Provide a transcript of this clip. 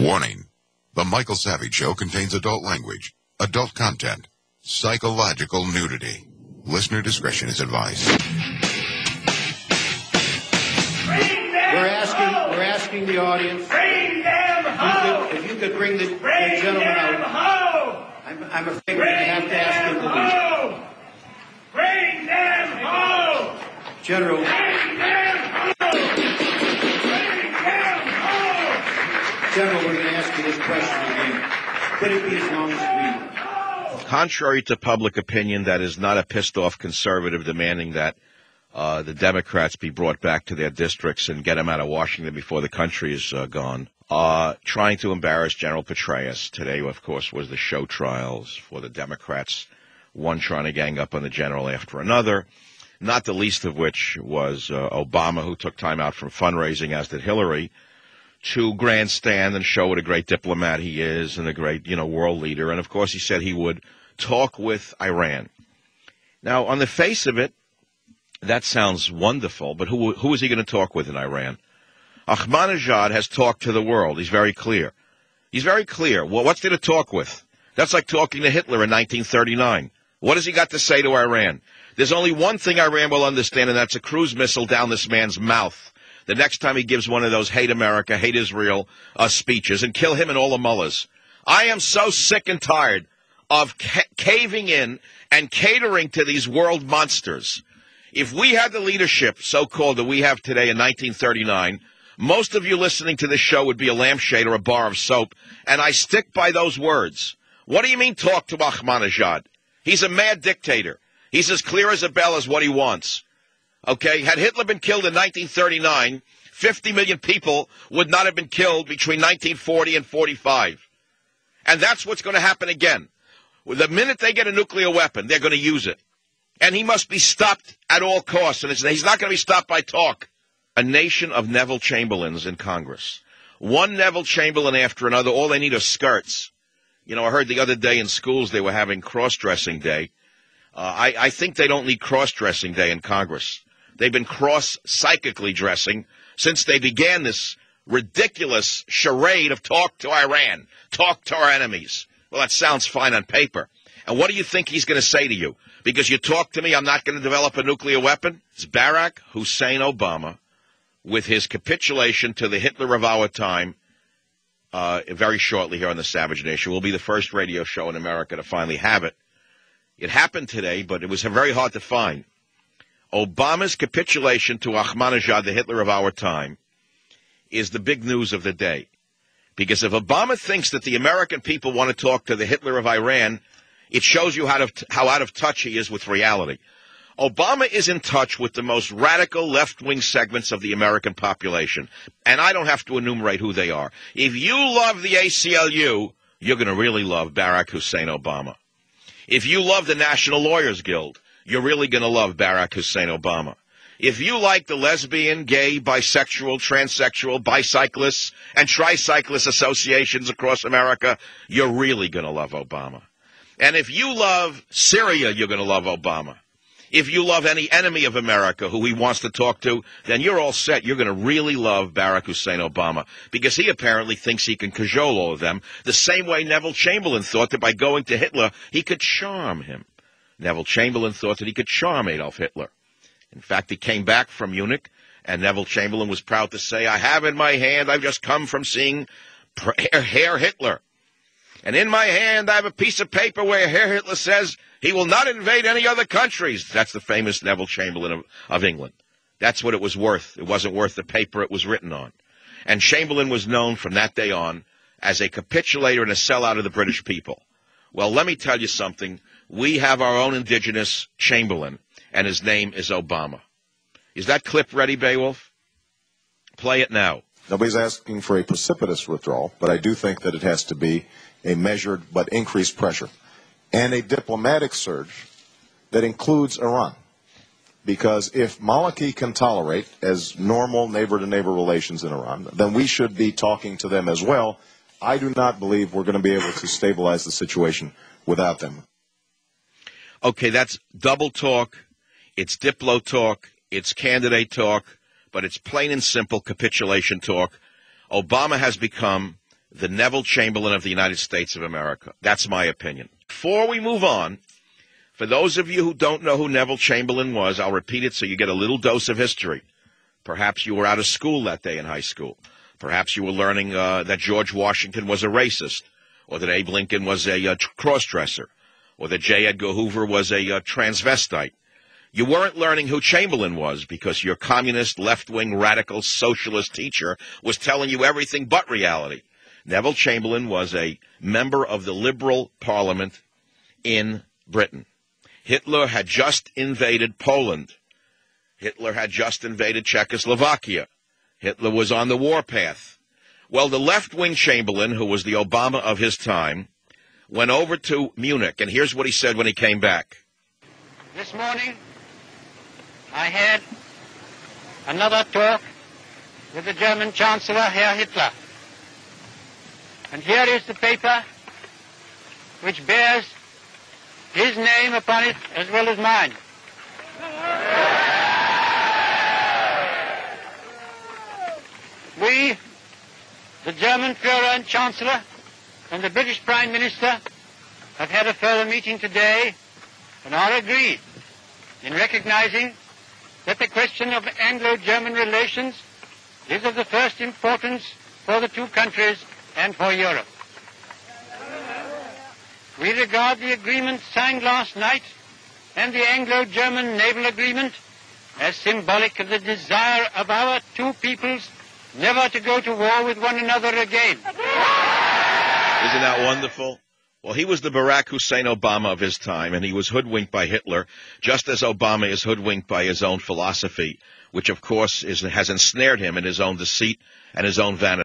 Warning. The Michael Savage Show contains adult language, adult content, psychological nudity. Listener discretion is advised. We're asking the audience. Bring them home! If you could bring the gentleman out. I'm afraid we're going to have to ask him to leave. Bring them home! General. Bring them home! Bring them home! General, we're going to ask you this question again. Could it be as long as we... Contrary to public opinion, that is not a pissed-off conservative demanding that the Democrats be brought back to their districts and get them out of Washington before the country is gone. Trying to embarrass General Petraeus. Today, of course, was the show trials for the Democrats, one trying to gang up on the general after another, not the least of which was Obama, who took time out from fundraising, as did Hillary, to grandstand and show what a great diplomat he is and a great, world leader. And, of course, he said he would talk with Iran. Now, on the face of it, that sounds wonderful, but who is he going to talk with in Iran? Ahmadinejad has talked to the world. He's very clear. Well, what's there to talk with? That's like talking to Hitler in 1939. What has he got to say to Iran? There's only one thing Iran will understand, and that's a cruise missile down this man's mouth the next time he gives one of those hate America, hate Israel speeches, and kill him and all the mullahs. I am so sick and tired of caving in and catering to these world monsters. If we had the leadership, so-called, that we have today in 1939, most of you listening to this show would be a lampshade or a bar of soap, and I stick by those words. What do you mean talk to Ahmadinejad? He's a mad dictator. He's as clear as a bell as what he wants. Okay? Had Hitler been killed in 1939, 50 million people would not have been killed between 1940 and 45. And that's what's going to happen again. The minute they get a nuclear weapon, they're going to use it. And he must be stopped at all costs. And he's not going to be stopped by talk. A nation of Neville Chamberlains in Congress. One Neville Chamberlain after another. All they need are skirts. I heard the other day in schools they were having cross-dressing day. I think they don't need cross-dressing day in Congress. They've been cross-psychically dressing since they began this ridiculous charade of talk to Iran, talk to our enemies. Well, that sounds fine on paper. And what do you think he's going to say to you? Because you talk to me, I'm not going to develop a nuclear weapon? It's Barack Hussein Obama, with his capitulation to the Hitler of our time, very shortly here on the Savage Nation. We'll be the first radio show in America to finally have it. It happened today, but it was very hard to find. Obama's capitulation to Ahmadinejad, the Hitler of our time, is the big news of the day. Because if Obama thinks that the American people want to talk to the Hitler of Iran, it shows you how out of touch he is with reality. Obama is in touch with the most radical left-wing segments of the American population. And I don't have to enumerate who they are. If you love the ACLU, you're going to really love Barack Hussein Obama. If you love the National Lawyers Guild, you're really going to love Barack Hussein Obama. If you like the lesbian, gay, bisexual, transsexual, bicyclists, and tricyclist associations across America, you're really going to love Obama. And if you love Syria, you're going to love Obama. If you love any enemy of America who he wants to talk to, then you're all set. You're going to really love Barack Hussein Obama because he apparently thinks he can cajole all of them the same way Neville Chamberlain thought that by going to Hitler, he could charm him. Neville Chamberlain thought that he could charm Adolf Hitler. In fact, he came back from Munich, and Neville Chamberlain was proud to say, I have in my hand, I've just come from seeing Herr Hitler. And in my hand, I have a piece of paper where Herr Hitler says he will not invade any other countries. That's the famous Neville Chamberlain of England. That's what it was worth. It wasn't worth the paper it was written on. And Chamberlain was known from that day on as a capitulator and a sellout of the British people. Well, let me tell you something. We have our own indigenous Chamberlain, and his name is Obama. Is that clip ready, Beowulf? Play it now. Nobody's asking for a precipitous withdrawal, but I do think that it has to be a measured but increased pressure and a diplomatic surge that includes Iran. Because if Maliki can tolerate as normal neighbor-to-neighbor relations in Iran, then we should be talking to them as well. I do not believe we're going to be able to stabilize the situation without them. Okay, that's double talk, it's diplo talk, it's candidate talk, but it's plain and simple capitulation talk. Obama has become the Neville Chamberlain of the United States of America. That's my opinion. Before we move on, for those of you who don't know who Neville Chamberlain was, I'll repeat it so you get a little dose of history. Perhaps you were out of school that day in high school. Perhaps you were learning that George Washington was a racist, or that Abe Lincoln was a cross-dresser, or that J. Edgar Hoover was a transvestite. You weren't learning who Chamberlain was because your communist, left-wing, radical, socialist teacher was telling you everything but reality. Neville Chamberlain was a member of the Liberal Parliament in Britain. Hitler had just invaded Poland. Hitler had just invaded Czechoslovakia. Hitler was on the warpath. Well, the left-wing Chamberlain, who was the Obama of his time, went over to Munich, and here's what he said when he came back. This morning, I had another talk with the German Chancellor, Herr Hitler. And here is the paper which bears his name upon it as well as mine. We, the German Führer and Chancellor, and the British Prime Minister have had a further meeting today and are agreed in recognizing that the question of Anglo-German relations is of the first importance for the two countries and for Europe. We regard the agreement signed last night and the Anglo-German naval agreement as symbolic of the desire of our two peoples never to go to war with one another again. Isn't that wonderful? Well, he was the Barack Hussein Obama of his time, and he was hoodwinked by Hitler, just as Obama is hoodwinked by his own philosophy, which, of course, has ensnared him in his own deceit and his own vanity.